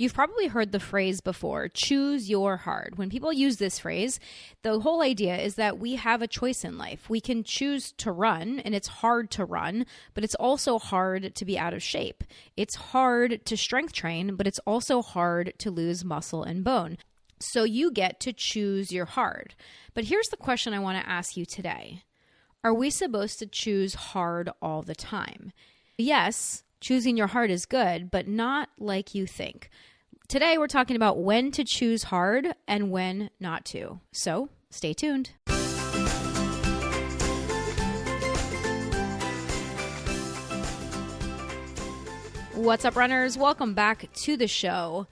You've probably heard the phrase before, choose your hard. When people use this phrase, the whole idea is that we have a choice in life. We can choose to run, and it's hard to run, but it's also hard to be out of shape. It's hard to strength train, but it's also hard to lose muscle and bone. So you get to choose your hard. But here's the question I want to ask you today. Are we supposed to choose hard all the time? Yes, choosing your hard is good, but not like you think. Today, we're talking about when to choose hard and when not to. So stay tuned. What's up, runners? Welcome back to the show.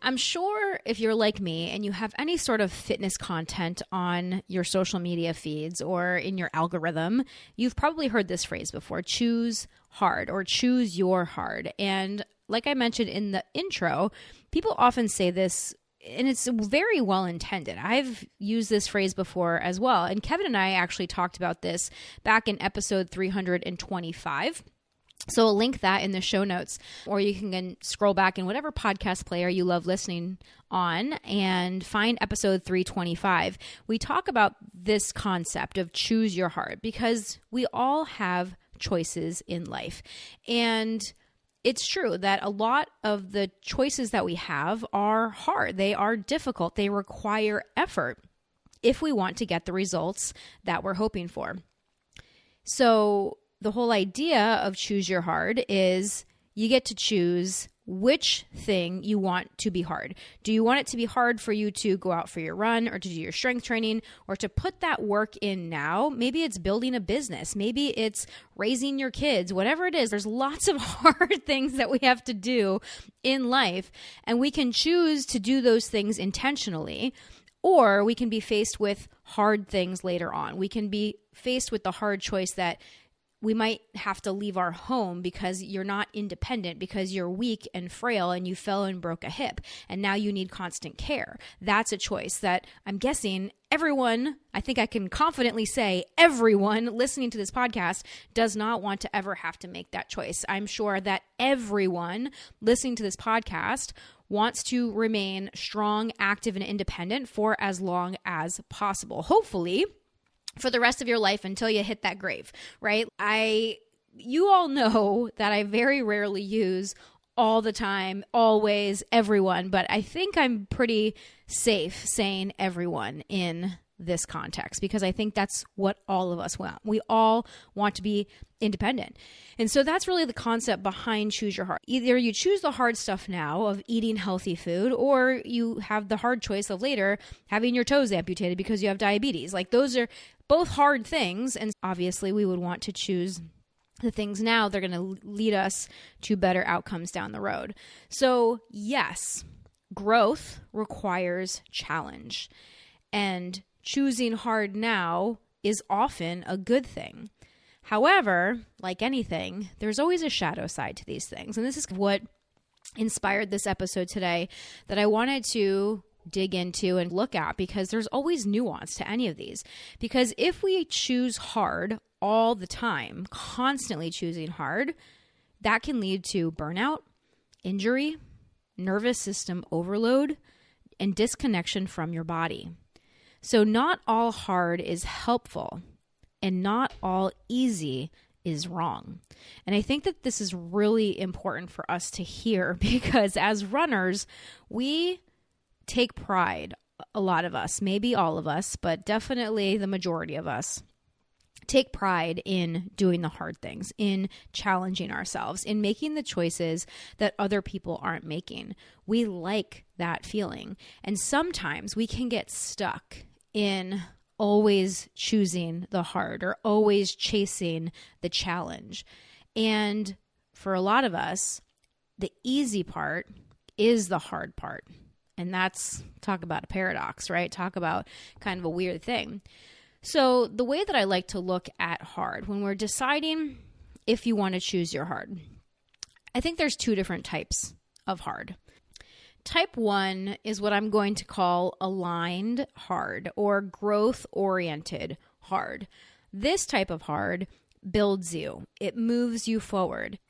I'm sure if you're like me and you have any sort of fitness content on your social media feeds or in your algorithm, you've probably heard this phrase before, choose hard or choose your hard. And like I mentioned in the intro, people often say this, and it's very well intended. I've used this phrase before as well. And Kevin and I actually talked about this back in episode 325. So I'll link that in the show notes, or you can scroll back in whatever podcast player you love listening on and find episode 325. We talk about this concept of choose your heart because we all have choices in life. And it's true that a lot of the choices that we have are hard. They are difficult. They require effort if we want to get the results that we're hoping for. So the whole idea of choose your hard is you get to choose which thing you want to be hard. Do you want it to be hard for you to go out for your run or to do your strength training or to put that work in now? Maybe it's building a business. Maybe it's raising your kids, whatever it is. There's lots of hard things that we have to do in life, and we can choose to do those things intentionally, or we can be faced with hard things later on. We can be faced with the hard choice that we might have to leave our home because you're not independent, because you're weak and frail and you fell and broke a hip and now you need constant care. That's a choice that I'm guessing everyone, I think I can confidently say everyone listening to this podcast does not want to ever have to make that choice. I'm sure that everyone listening to this podcast wants to remain strong, active, and independent for as long as possible. Hopefully, for the rest of your life until you hit that grave, right? You all know that I very rarely use all the time, always, everyone, but I think I'm pretty safe saying everyone in this context because I think that's what all of us want. We all want to be independent. And so that's really the concept behind choose your hard. Either you choose the hard stuff now of eating healthy food, or you have the hard choice of later having your toes amputated because you have diabetes. Like those are both hard things. And obviously we would want to choose the things now that are going to lead us to better outcomes down the road. So yes, growth requires challenge, and choosing hard now is often a good thing. However, like anything, there's always a shadow side to these things. And this is what inspired this episode today that I wanted to dig into and look at, because there's always nuance to any of these. Because if we choose hard all the time, constantly choosing hard, that can lead to burnout, injury, nervous system overload, and disconnection from your body. So not all hard is helpful, and not all easy is wrong. And I think that this is really important for us to hear, because as runners, we take pride, a lot of us, maybe all of us, but definitely the majority of us, take pride in doing the hard things, in challenging ourselves, in making the choices that other people aren't making. We like that feeling. And sometimes we can get stuck in always choosing the hard or always chasing the challenge. And for a lot of us, the easy part is the hard part. And that's, talk about a paradox, right? Talk about kind of a weird thing. So the way that I like to look at hard, when we're deciding if you want to choose your hard, I think there's two different types of hard. Type 1 is what I'm going to call aligned hard or growth-oriented hard. This type of hard builds you. It moves you forward.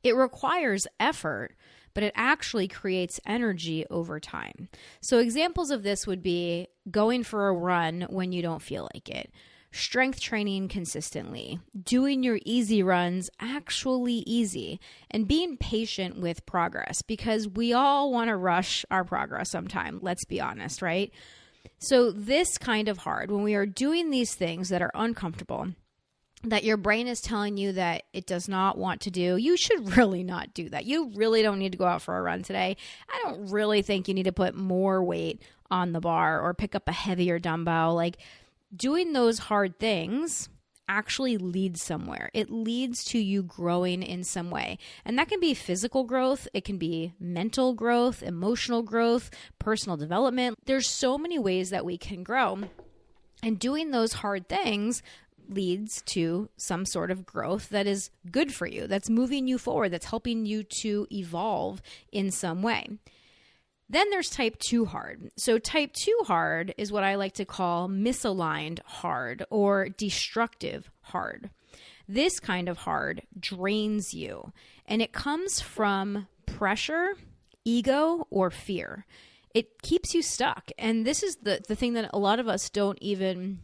It requires effort, but it actually creates energy over time. So examples of this would be going for a run when you don't feel like it, strength training consistently, doing your easy runs actually easy, and being patient with progress, because we all want to rush our progress sometime, let's be honest, right? So this kind of hard, when we are doing these things that are uncomfortable, that your brain is telling you that it does not want to do, you should really not do that. You really don't need to go out for a run today. I don't really think you need to put more weight on the bar or pick up a heavier dumbbell. Like, doing those hard things actually leads somewhere. It leads to you growing in some way. And that can be physical growth. It can be mental growth, emotional growth, personal development. There's so many ways that we can grow. And doing those hard things leads to some sort of growth that is good for you, that's moving you forward, that's helping you to evolve in some way. Then there's type 2 hard. So type 2 hard is what I like to call misaligned hard or destructive hard. This kind of hard drains you, and it comes from pressure, ego, or fear. It keeps you stuck. And this is the thing that a lot of us don't even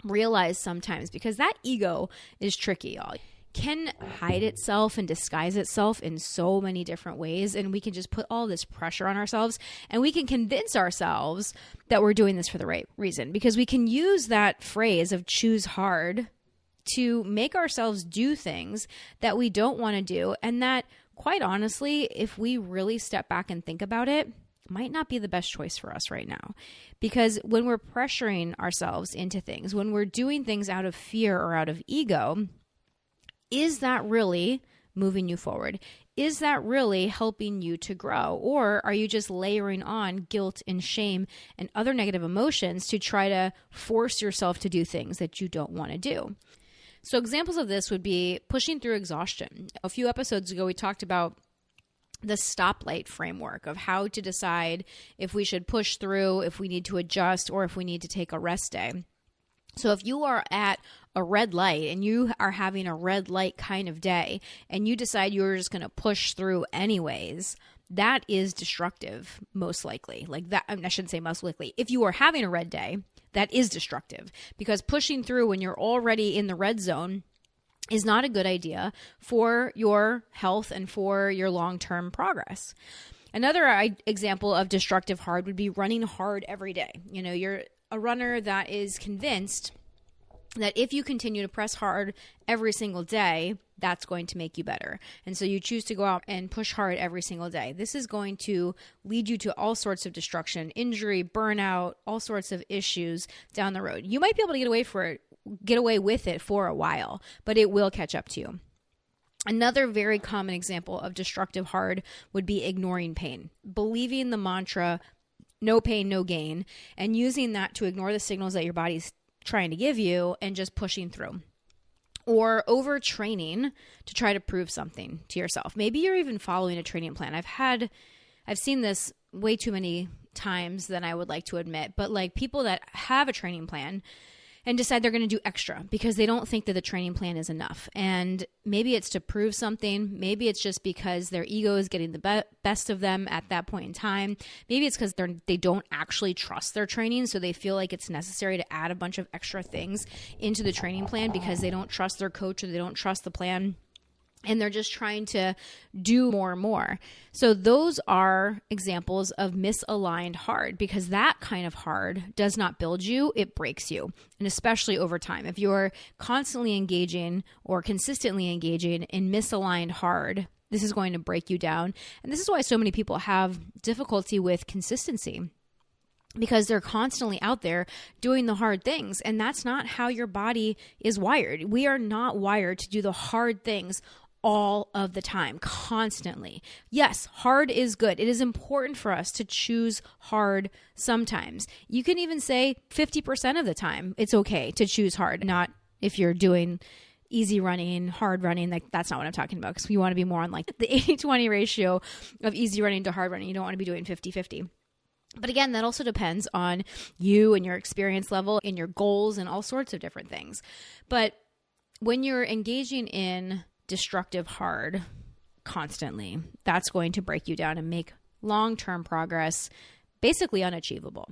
realize sometimes, because that ego is tricky, y'all. Can hide itself and disguise itself in so many different ways, and we can just put all this pressure on ourselves, and we can convince ourselves that we're doing this for the right reason, because we can use that phrase of choose hard to make ourselves do things that we don't want to do, and that, quite honestly, if we really step back and think about it, might not be the best choice for us right now. Because when we're pressuring ourselves into things, when we're doing things out of fear or out of ego, is that really moving you forward? Is that really helping you to grow? Or are you just layering on guilt and shame and other negative emotions to try to force yourself to do things that you don't want to do? So examples of this would be pushing through exhaustion. A few episodes ago, we talked about the stoplight framework of how to decide if we should push through, if we need to adjust, or if we need to take a rest day. So if you are at a red light and you are having a red light kind of day and you decide you're just going to push through anyways, that is destructive, most likely. Like that, I shouldn't say most likely. If you are having a red day, that is destructive, because pushing through when you're already in the red zone is not a good idea for your health and for your long-term progress. Another example of destructive hard would be running hard every day. You know, you're a runner that is convinced that if you continue to press hard every single day, that's going to make you better. And so you choose to go out and push hard every single day. This is going to lead you to all sorts of destruction, injury, burnout, all sorts of issues down the road. You might be able to get away with it for a while, but it will catch up to you. Another very common example of destructive hard would be ignoring pain, believing the mantra, no pain, no gain, and using that to ignore the signals that your body's trying to give you and just pushing through. Or overtraining to try to prove something to yourself. Maybe you're even following a training plan. I've seen this way too many times than I would like to admit, but like people that have a training plan and decide they're going to do extra because they don't think that the training plan is enough. And maybe it's to prove something. Maybe it's just because their ego is getting the best of them at that point in time. Maybe it's because they don't actually trust their training, so they feel like it's necessary to add a bunch of extra things into the training plan because they don't trust their coach or they don't trust the plan. And they're just trying to do more and more. So those are examples of misaligned hard, because that kind of hard does not build you, it breaks you. And especially over time, if you're constantly engaging or consistently engaging in misaligned hard, this is going to break you down. And this is why so many people have difficulty with consistency, because they're constantly out there doing the hard things. And that's not how your body is wired. We are not wired to do the hard things all of the time, constantly. Yes, hard is good. It is important for us to choose hard sometimes. You can even say 50% of the time it's okay to choose hard, not if you're doing easy running, hard running. Like, that's not what I'm talking about, because we want to be more on like the 80-20 ratio of easy running to hard running. You don't want to be doing 50-50. But again, that also depends on you and your experience level and your goals and all sorts of different things. But when you're engaging in destructive hard, constantly, that's going to break you down and make long-term progress basically unachievable.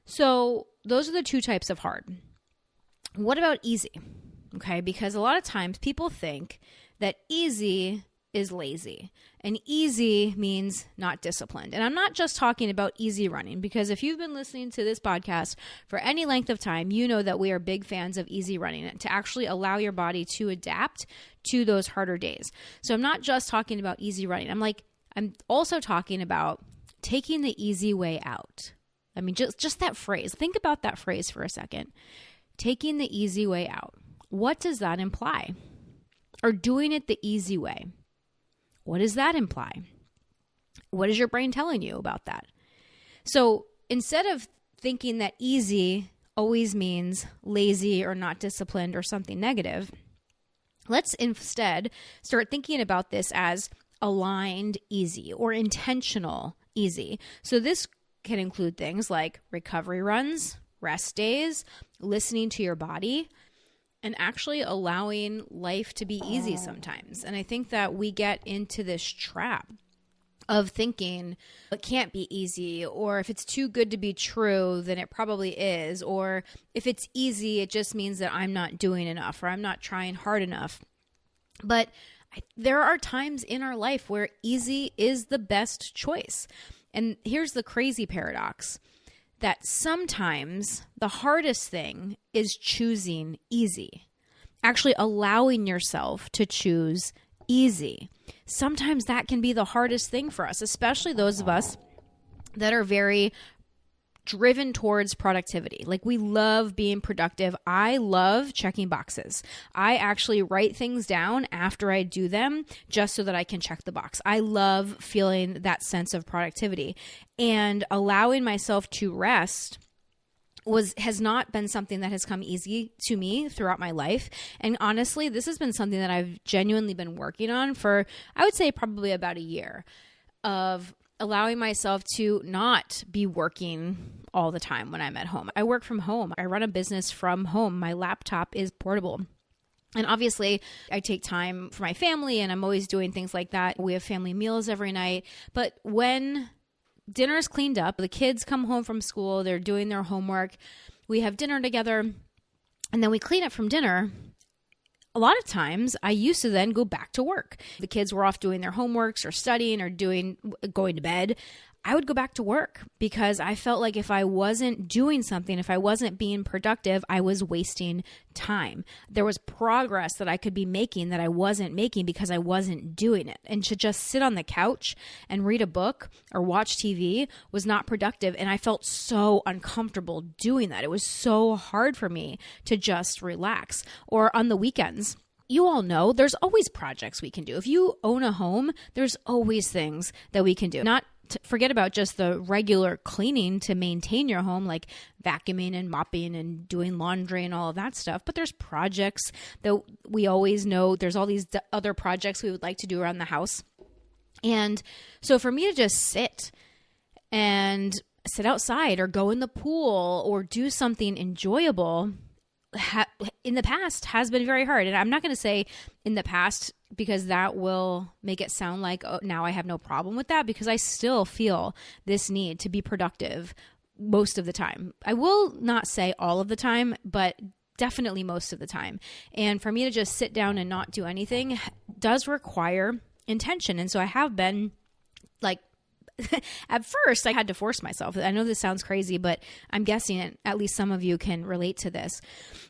So those are the two types of hard. What about easy? Okay, because a lot of times people think that easy is lazy and easy means not disciplined. And I'm not just talking about easy running, because if you've been listening to this podcast for any length of time, you know that we are big fans of easy running and to actually allow your body to adapt to those harder days. So I'm not just talking about easy running. I'm also talking about taking the easy way out. I mean, just that phrase. Think about that phrase for a second. Taking the easy way out. What does that imply? Or doing it the easy way. What does that imply? What is your brain telling you about that? So instead of thinking that easy always means lazy or not disciplined or something negative, let's instead start thinking about this as aligned easy or intentional easy. So this can include things like recovery runs, rest days, listening to your body, and actually allowing life to be easy sometimes. And I think that we get into this trap of thinking it can't be easy, or if it's too good to be true, then it probably is. Or if it's easy, it just means that I'm not doing enough or I'm not trying hard enough. But there are times in our life where easy is the best choice. And here's the crazy paradox, that sometimes the hardest thing is choosing easy, actually allowing yourself to choose easy. Sometimes that can be the hardest thing for us, especially those of us that are very driven towards productivity. Like, we love being productive. I love checking boxes. I actually write things down after I do them just so that I can check the box. I love feeling that sense of productivity, and allowing myself to rest has not been something that has come easy to me throughout my life. And honestly, this has been something that I've genuinely been working on for, I would say, probably about a year, of allowing myself to not be working all the time when I'm at home. I work from home. I run a business from home. My laptop is portable. And obviously, I take time for my family, and I'm always doing things like that. We have family meals every night. But when dinner is cleaned up, the kids come home from school, they're doing their homework, we have dinner together, and then we clean up from dinner. A lot of times I used to then go back to work. The kids were off doing their homeworks or studying or going to bed. I would go back to work because I felt like if I wasn't doing something, if I wasn't being productive, I was wasting time. There was progress that I could be making that I wasn't making because I wasn't doing it. And to just sit on the couch and read a book or watch TV was not productive. And I felt so uncomfortable doing that. It was so hard for me to just relax. Or on the weekends, you all know there's always projects we can do. If you own a home, there's always things that we can do. Not forget about just the regular cleaning to maintain your home, like vacuuming and mopping and doing laundry and all of that stuff. But there's projects that we always know. There's all these other projects we would like to do around the house. And so for me to just sit outside or go in the pool or do something enjoyable in the past has been very hard. And I'm not going to say in the past because that will make it sound like, oh, now I have no problem with that, because I still feel this need to be productive most of the time. I will not say all of the time, but definitely most of the time. And for me to just sit down and not do anything does require intention. And so I have been like, at first, I had to force myself. I know this sounds crazy, but I'm guessing at least some of you can relate to this.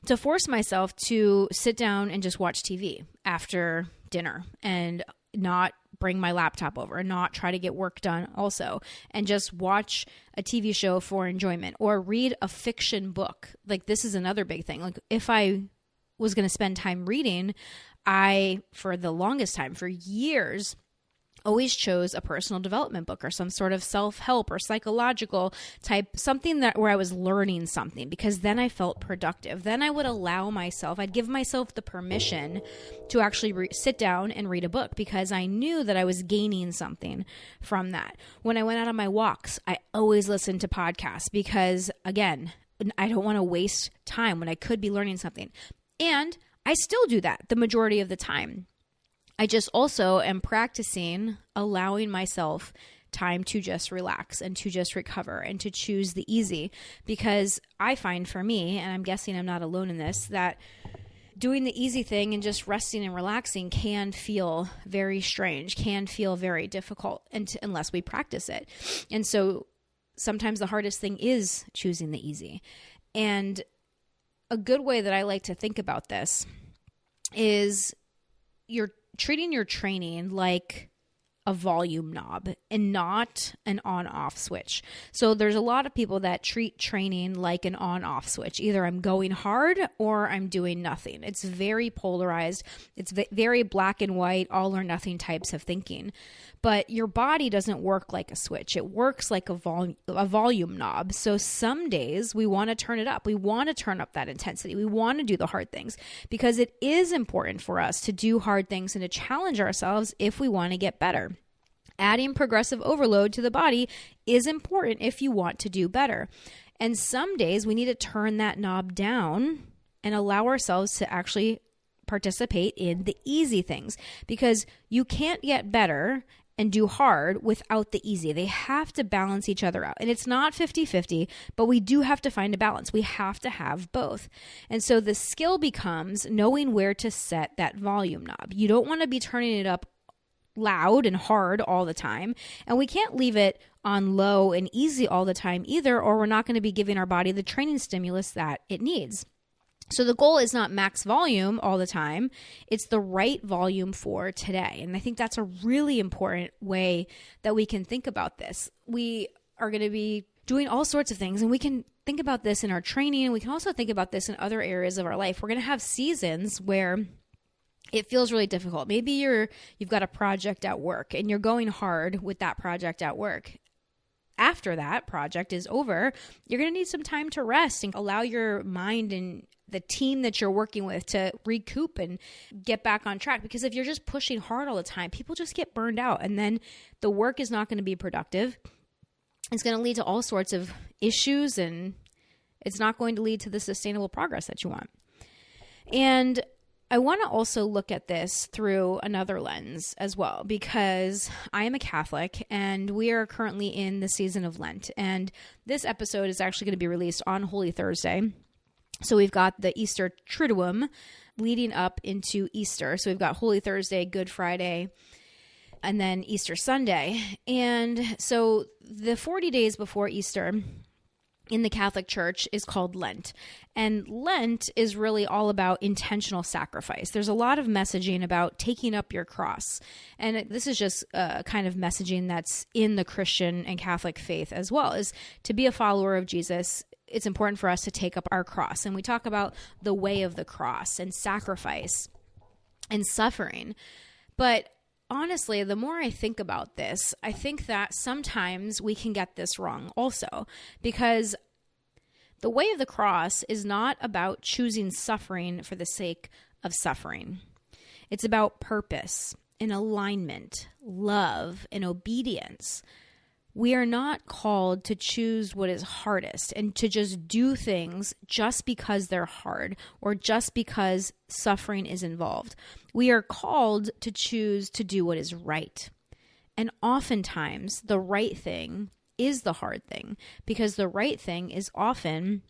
To force myself to sit down and just watch TV after dinner and not bring my laptop over and not try to get work done also, and just watch a TV show for enjoyment or read a fiction book. Like, this is another big thing. Like, if I was going to spend time reading, for the longest time, for years, always chose a personal development book or some sort of self-help or psychological type, something where I was learning something, because then I felt productive. Then I would I'd give myself the permission to actually sit down and read a book, because I knew that I was gaining something from that. When I went out on my walks, I always listened to podcasts because, again, I don't want to waste time when I could be learning something. And I still do that the majority of the time. I just also am practicing allowing myself time to just relax and to just recover and to choose the easy, because I find for me, and I'm guessing I'm not alone in this, that doing the easy thing and just resting and relaxing can feel very strange, can feel very difficult unless we practice it. And so sometimes the hardest thing is choosing the easy. And a good way that I like to think about this is you're treating your training like a volume knob and not an on-off switch. So there's a lot of people that treat training like an on-off switch. Either I'm going hard or I'm doing nothing. It's very polarized. It's very black and white, all or nothing types of thinking. But your body doesn't work like a switch. It works like a volume knob. So some days we want to turn it up. We want to turn up that intensity. We want to do the hard things because it is important for us to do hard things and to challenge ourselves if we want to get better. Adding progressive overload to the body is important if you want to do better. And some days we need to turn that knob down and allow ourselves to actually participate in the easy things, because you can't get better and do hard without the easy. They have to balance each other out. And it's not 50-50, but we do have to find a balance. We have to have both. And so the skill becomes knowing where to set that volume knob. You don't want to be turning it up loud and hard all the time. And we can't leave it on low and easy all the time either, or we're not going to be giving our body the training stimulus that it needs. So the goal is not max volume all the time. It's the right volume for today. And I think that's a really important way that we can think about this. We are going to be doing all sorts of things, and we can think about this in our training, and we can also think about this in other areas of our life. We're going to have seasons where it feels really difficult. Maybe you've got a project at work and you're going hard with that project at work. After that project is over, you're going to need some time to rest and allow your mind and the team that you're working with to recoup and get back on track. Because if you're just pushing hard all the time, people just get burned out, and then the work is not going to be productive. It's going to lead to all sorts of issues, and it's not going to lead to the sustainable progress that you want. And I want to also look at this through another lens as well, because I am a Catholic and we are currently in the season of Lent. And this episode is actually going to be released on Holy Thursday. So we've got the Easter Triduum leading up into Easter. So we've got Holy Thursday, Good Friday, and then Easter Sunday. And so the 40 days before Easter in the Catholic Church is called Lent. And Lent is really all about intentional sacrifice. There's a lot of messaging about taking up your cross. And this is just kind of messaging that's in the Christian and Catholic faith as well, is to be a follower of Jesus. It's important for us to take up our cross. And we talk about the way of the cross and sacrifice and suffering. But honestly, the more I think about this, I think that sometimes we can get this wrong also, because the way of the cross is not about choosing suffering for the sake of suffering. It's about purpose and alignment, love and obedience. We are not called to choose what is hardest and to just do things just because they're hard or just because suffering is involved. We are called to choose to do what is right. And oftentimes, the right thing is the hard thing, because the right thing is often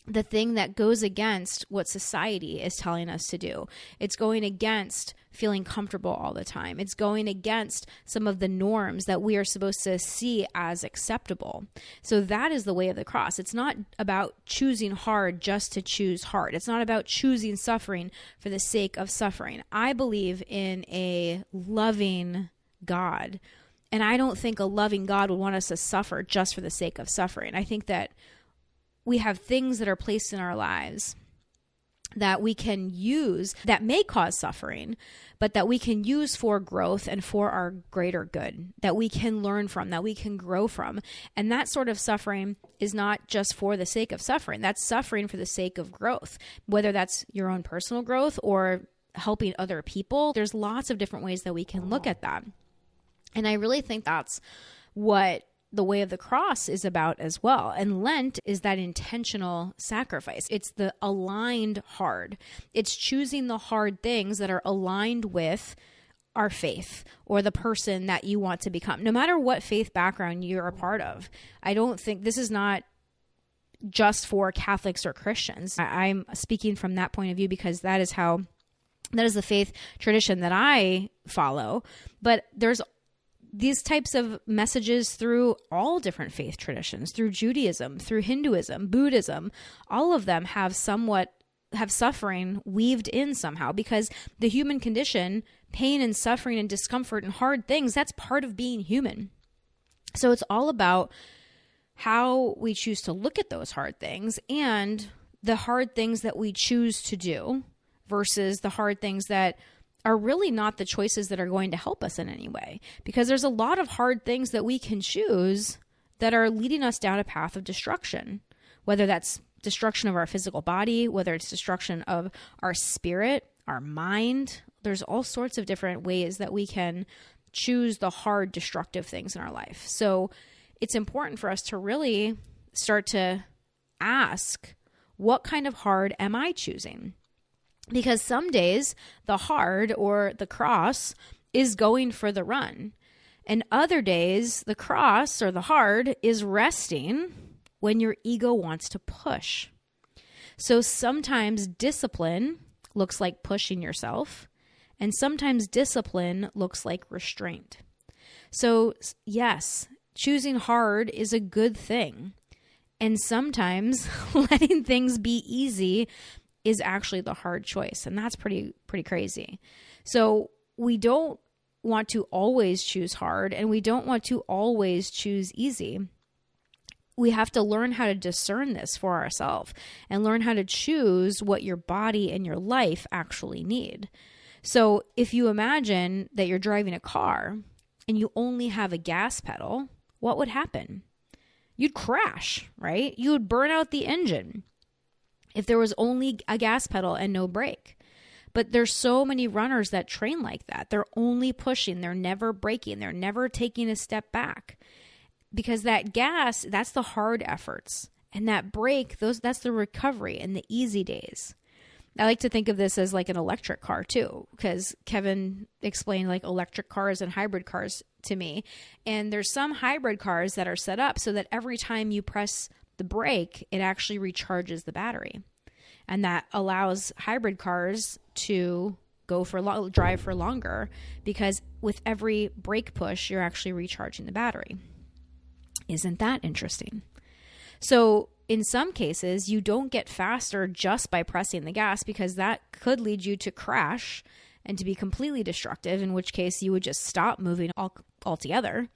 the thing that goes against what society is telling us to do. It's going against feeling comfortable all the time. It's going against some of the norms that we are supposed to see as acceptable. So that is the way of the cross. It's not about choosing hard just to choose hard. It's not about choosing suffering for the sake of suffering. I believe in a loving God, and I don't think a loving God would want us to suffer just for the sake of suffering. I think that we have things that are placed in our lives that we can use that may cause suffering, but that we can use for growth and for our greater good, that we can learn from, that we can grow from. And that sort of suffering is not just for the sake of suffering. That's suffering for the sake of growth, whether that's your own personal growth or helping other people. There's lots of different ways that we can look at that. And I really think that's what the way of the cross is about as well. And Lent is that intentional sacrifice. It's the aligned hard. It's choosing the hard things that are aligned with our faith or the person that you want to become, no matter what faith background you're a part of. I don't think this is not just for Catholics or Christians. I'm speaking from that point of view because that is the faith tradition that I follow. But there's these types of messages through all different faith traditions, through Judaism, through Hinduism, Buddhism. All of them have suffering weaved in somehow, because the human condition, pain and suffering and discomfort and hard things, that's part of being human. So it's all about how we choose to look at those hard things and the hard things that we choose to do versus the hard things that are really not the choices that are going to help us in any way. Because there's a lot of hard things that we can choose that are leading us down a path of destruction, whether that's destruction of our physical body, whether it's destruction of our spirit, our mind. There's all sorts of different ways that we can choose the hard, destructive things in our life. So it's important for us to really start to ask, what kind of hard am I choosing? Because some days the hard or the cross is going for the run. And other days the cross or the hard is resting when your ego wants to push. So sometimes discipline looks like pushing yourself, and sometimes discipline looks like restraint. So yes, choosing hard is a good thing. And sometimes letting things be easy is actually the hard choice. And that's pretty crazy. So we don't want to always choose hard, and we don't want to always choose easy. We have to learn how to discern this for ourselves and learn how to choose what your body and your life actually need. So if you imagine that you're driving a car and you only have a gas pedal, what would happen? You'd crash, right? You would burn out the engine if there was only a gas pedal and no brake. But there's so many runners that train like that. They're only pushing. They're never braking. They're never taking a step back. Because that gas, that's the hard efforts. And that brake, that's the recovery and the easy days. I like to think of this as like an electric car too, because Kevin explained like electric cars and hybrid cars to me. And there's some hybrid cars that are set up so that every time you press the brake, it actually recharges the battery. And that allows hybrid cars to drive for longer, because with every brake push, you're actually recharging the battery. Isn't that interesting? So in some cases, you don't get faster just by pressing the gas, because that could lead you to crash and to be completely destructive, in which case you would just stop moving altogether.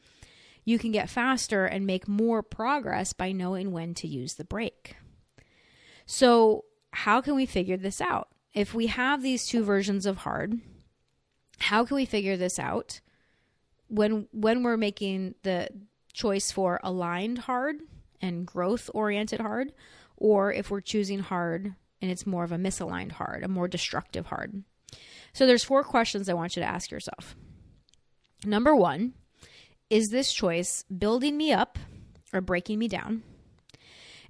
You can get faster and make more progress by knowing when to use the brake. So how can we figure this out? If we have these two versions of hard, how can we figure this out when we're making the choice for aligned hard and growth-oriented hard, or if we're choosing hard and it's more of a misaligned hard, a more destructive hard? So there's 4 questions I want you to ask yourself. Number 1, is this choice building me up or breaking me down?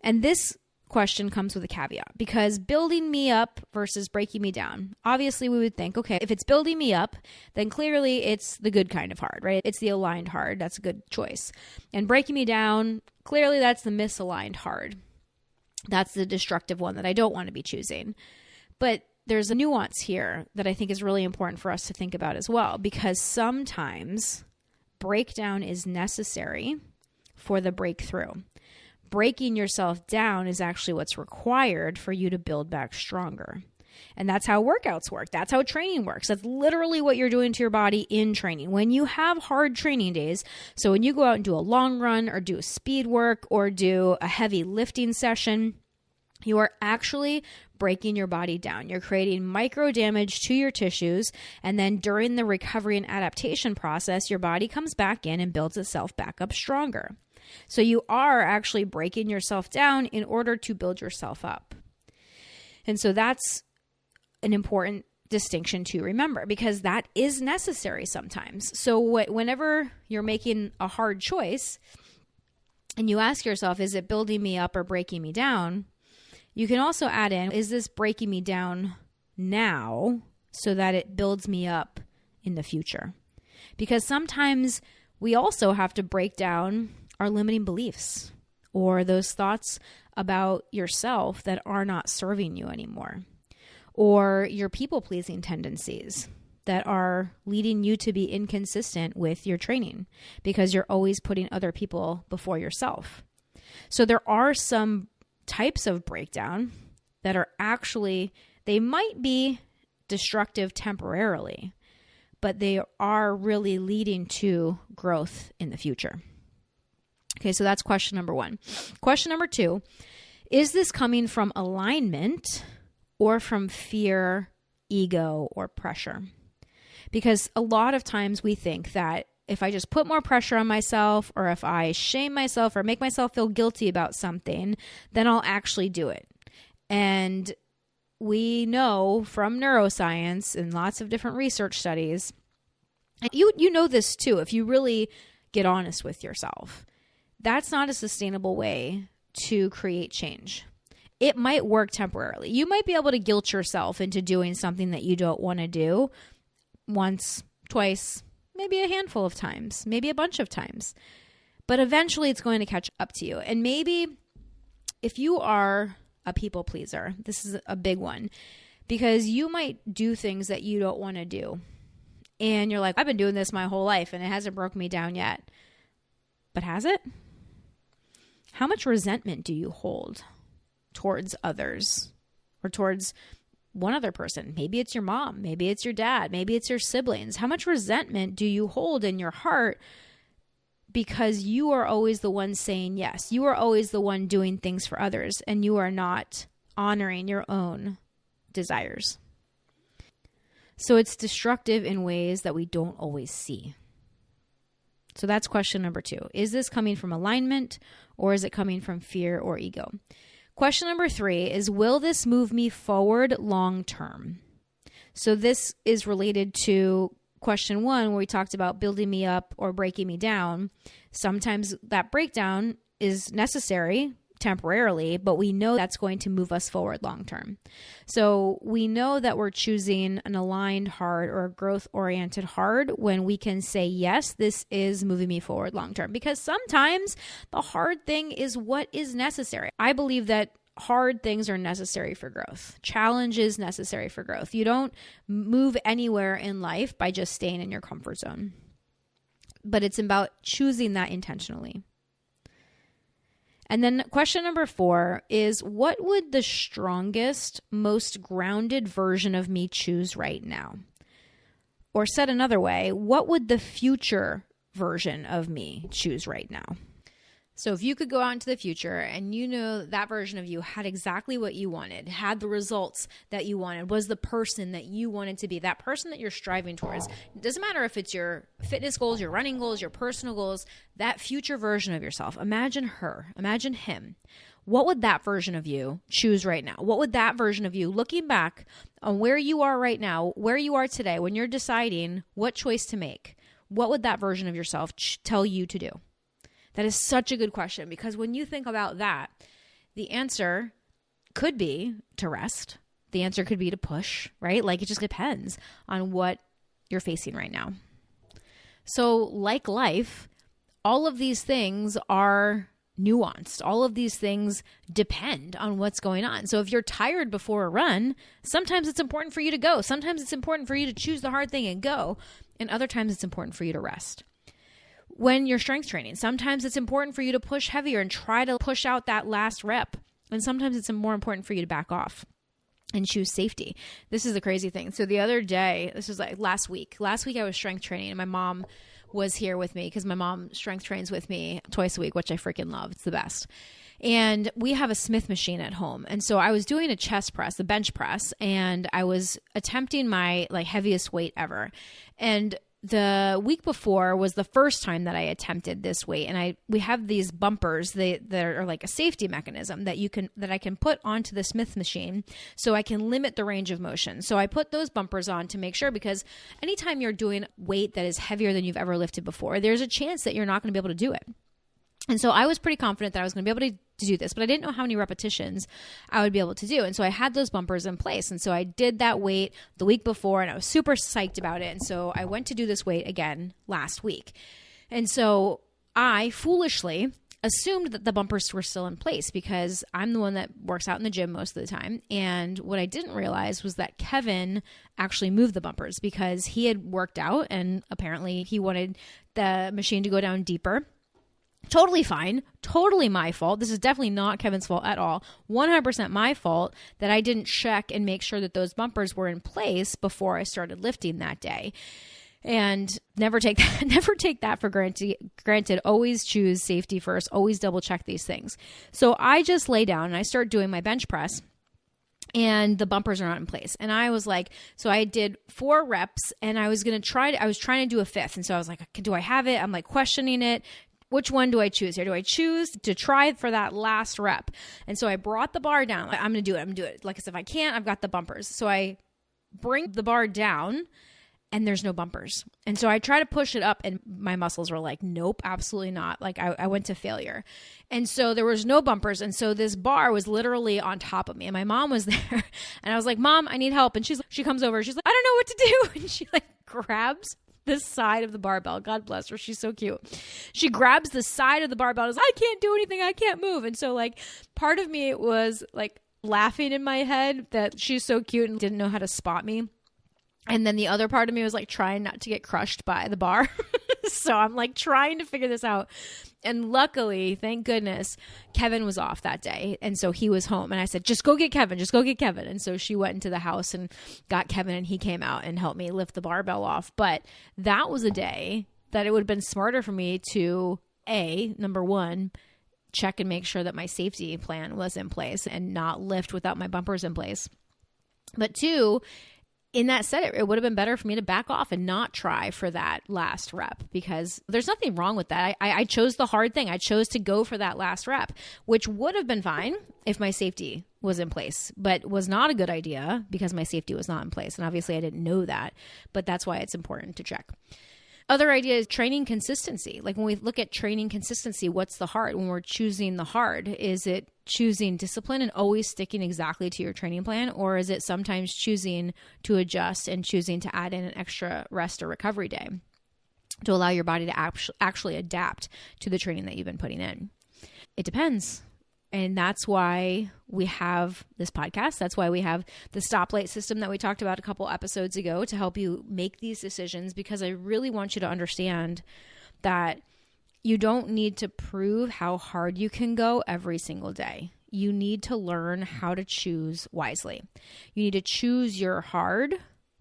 And this question comes with a caveat, because building me up versus breaking me down, obviously we would think, okay, if it's building me up, then clearly it's the good kind of hard, right? It's the aligned hard. That's a good choice. And breaking me down, clearly that's the misaligned hard. That's the destructive one that I don't want to be choosing. But there's a nuance here that I think is really important for us to think about as well, because sometimes breakdown is necessary for the breakthrough. Breaking yourself down is actually what's required for you to build back stronger. And that's how workouts work. That's how training works. That's literally what you're doing to your body in training. When you have hard training days, so when you go out and do a long run or do a speed work or do a heavy lifting session, you are actually breaking your body down. You're creating micro damage to your tissues. And then during the recovery and adaptation process, your body comes back in and builds itself back up stronger. So you are actually breaking yourself down in order to build yourself up. And so that's an important distinction to remember, because that is necessary sometimes. So whenever you're making a hard choice and you ask yourself, is it building me up or breaking me down? You can also add in, is this breaking me down now so that it builds me up in the future. Because sometimes we also have to break down our limiting beliefs or those thoughts about yourself that are not serving you anymore, or your people-pleasing tendencies that are leading you to be inconsistent with your training because you're always putting other people before yourself. So there are some types of breakdown that are actually, they might be destructive temporarily, but they are really leading to growth in the future. Okay, so that's question number one. Question number two, is this coming from alignment or from fear, ego, or pressure? Because a lot of times we think that if I just put more pressure on myself, or if I shame myself or make myself feel guilty about something, then I'll actually do it. And we know from neuroscience and lots of different research studies, and you know this too, if you really get honest with yourself, that's not a sustainable way to create change. It might work temporarily. You might be able to guilt yourself into doing something that you don't want to do once, twice, maybe a handful of times, maybe a bunch of times. But eventually it's going to catch up to you. And maybe if you are a people pleaser, this is a big one, because you might do things that you don't want to do. And you're like, I've been doing this my whole life and it hasn't broken me down yet. But has it? How much resentment do you hold towards others or towards one other person? Maybe it's your mom, maybe it's your dad, maybe it's your siblings. How much resentment do you hold in your heart because you are always the one saying yes? You are always the one doing things for others and you are not honoring your own desires. So it's destructive in ways that we don't always see. So that's question number two. Is this coming from alignment or is it coming from fear or ego? Question number three is, will this move me forward long term? So this is related to question one, where we talked about building me up or breaking me down. Sometimes that breakdown is necessary temporarily, but we know that's going to move us forward long term. So we know that we're choosing an aligned hard or a growth-oriented hard when we can say, yes, this is moving me forward long term. Because sometimes the hard thing is what is necessary. I believe that hard things are necessary for growth. Challenge is necessary for growth. You don't move anywhere in life by just staying in your comfort zone. But it's about choosing that intentionally. And then question number four is, what would the strongest, most grounded version of me choose right now? Or said another way, what would the future version of me choose right now? So if you could go out into the future and you know that version of you had exactly what you wanted, had the results that you wanted, was the person that you wanted to be, that person that you're striving towards. It doesn't matter if it's your fitness goals, your running goals, your personal goals, that future version of yourself. Imagine her, imagine him. What would that version of you choose right now? What would that version of you, looking back on where you are right now, where you are today, when you're deciding what choice to make, what would that version of yourself tell you to do? That is such a good question, because when you think about that, the answer could be to rest. The answer could be to push, right? Like, it just depends on what you're facing right now. So like life, all of these things are nuanced. All of these things depend on what's going on. So if you're tired before a run, sometimes it's important for you to go. Sometimes it's important for you to choose the hard thing and go. And other times it's important for you to rest. When you're strength training, sometimes it's important for you to push heavier and try to push out that last rep. And sometimes it's more important for you to back off and choose safety. This is the crazy thing. So the other day, this was like last week I was strength training and my mom was here with me because my mom strength trains with me twice a week, which I freaking love. It's the best. And we have a Smith machine at home. And so I was doing a chest press, a bench press, and I was attempting my heaviest weight ever. And the week before was the first time that I attempted this weight, and we have these bumpers that are like a safety mechanism that I can put onto the Smith machine so I can limit the range of motion. So I put those bumpers on to make sure, because anytime you're doing weight that is heavier than you've ever lifted before, there's a chance that you're not going to be able to do it. And so I was pretty confident that I was going to be able to do this, but I didn't know how many repetitions I would be able to do. And so I had those bumpers in place. And so I did that weight the week before and I was super psyched about it. And so I went to do this weight again last week. And so I foolishly assumed that the bumpers were still in place because I'm the one that works out in the gym most of the time. And what I didn't realize was that Kevin actually moved the bumpers because he had worked out and apparently he wanted the machine to go down deeper. Totally fine. Totally my fault. This is definitely not Kevin's fault at all. 100% my fault that I didn't check and make sure that those bumpers were in place before I started lifting that day. And never take that for granted. Always choose safety first. Always double check these things. So I just lay down and I start doing my bench press and the bumpers are not in place. And I was like, so I did 4 reps and I was trying to do a 5th. And so I was like, do I have it? I'm like questioning it. Which one do I choose here? Do I choose to try for that last rep? And so I brought the bar down. Like, I'm going to do it. Like I said, if I can't, I've got the bumpers. So I bring the bar down and there's no bumpers. And so I try to push it up and my muscles were like, nope, absolutely not. Like I went to failure. And so there was no bumpers. And so this bar was literally on top of me and my mom was there and I was like, Mom, I need help. And she comes over. She's like, I don't know what to do. And she like grabs the side of the barbell. God bless her. She's so cute. She grabs the side of the barbell and is like, I can't do anything. I can't move. And so like part of me was like laughing in my head that she's so cute and didn't know how to spot me. And then the other part of me was like trying not to get crushed by the bar. So I'm like trying to figure this out. And luckily, thank goodness, Kevin was off that day. And so he was home. And I said, just go get Kevin. Just go get Kevin. And so she went into the house and got Kevin and he came out and helped me lift the barbell off. But that was a day that it would have been smarter for me to, number one, check and make sure that my safety plan was in place and not lift without my bumpers in place. But 2, in that set, it would have been better for me to back off and not try for that last rep because there's nothing wrong with that. I chose the hard thing. I chose to go for that last rep, which would have been fine if my safety was in place, but was not a good idea because my safety was not in place. And obviously I didn't know that, but that's why it's important to check. Other idea is training consistency. Like when we look at training consistency, what's the hard? When we're choosing the hard, is it choosing discipline and always sticking exactly to your training plan? Or is it sometimes choosing to adjust and choosing to add in an extra rest or recovery day to allow your body to actually adapt to the training that you've been putting in? It depends. And that's why we have this podcast. That's why we have the stoplight system that we talked about a couple episodes ago to help you make these decisions, because I really want you to understand that you don't need to prove how hard you can go every single day. You need to learn how to choose wisely. You need to choose your hard,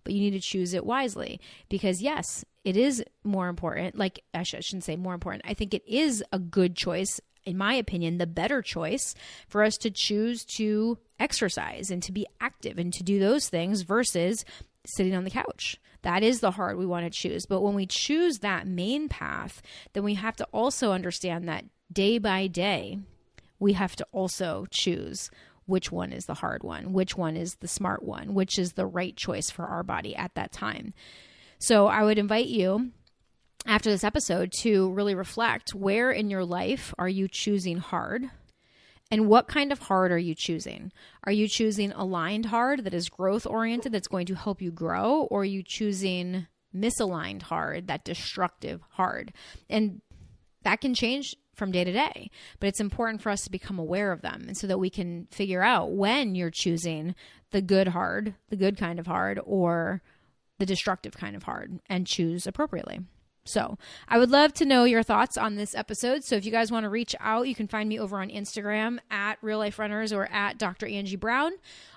but you need to choose it wisely because yes, it is more important. Like I shouldn't say more important. I think it is a good choice. In my opinion, the better choice for us to choose to exercise and to be active and to do those things versus sitting on the couch. That is the hard we want to choose. But when we choose that main path, then we have to also understand that day by day, we have to also choose which one is the hard one, which one is the smart one, which is the right choice for our body at that time. So I would invite you after this episode to really reflect, where in your life are you choosing hard and what kind of hard are you choosing? Are you choosing aligned hard that is growth oriented, that's going to help you grow? Or are you choosing misaligned hard, that destructive hard? And that can change from day to day, but it's important for us to become aware of them and so that we can figure out when you're choosing the good hard, the good kind of hard, or the destructive kind of hard, and choose appropriately. So I would love to know your thoughts on this episode. So if you guys want to reach out, you can find me over on Instagram at Real Life Runners or at Dr. Angie Brown.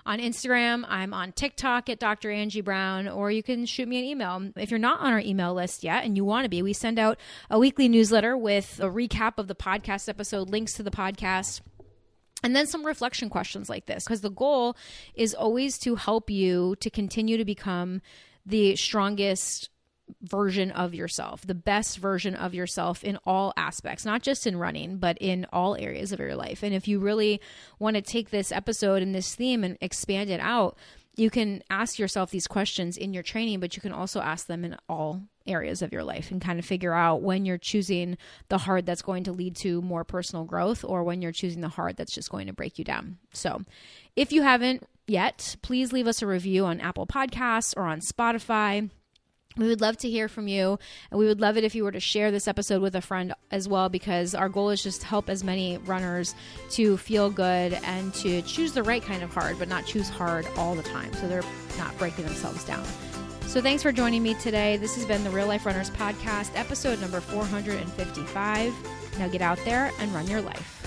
On Instagram, I'm on TikTok at Dr. Angie Brown, or you can shoot me an email. If you're not on our email list yet and you want to be, we send out a weekly newsletter with a recap of the podcast episode, links to the podcast, and then some reflection questions like this, because the goal is always to help you to continue to become the strongest version of yourself, the best version of yourself in all aspects, not just in running, but in all areas of your life. And if you really want to take this episode and this theme and expand it out, you can ask yourself these questions in your training, but you can also ask them in all areas of your life and kind of figure out when you're choosing the hard that's going to lead to more personal growth or when you're choosing the hard that's just going to break you down. So if you haven't yet, please leave us a review on Apple Podcasts or on Spotify. We would love to hear from you, and we would love it if you were to share this episode with a friend as well, because our goal is just to help as many runners to feel good and to choose the right kind of hard, but not choose hard all the time so they're not breaking themselves down. So thanks for joining me today. This has been the Real Life Runners Podcast, episode number 455. Now get out there and run your life.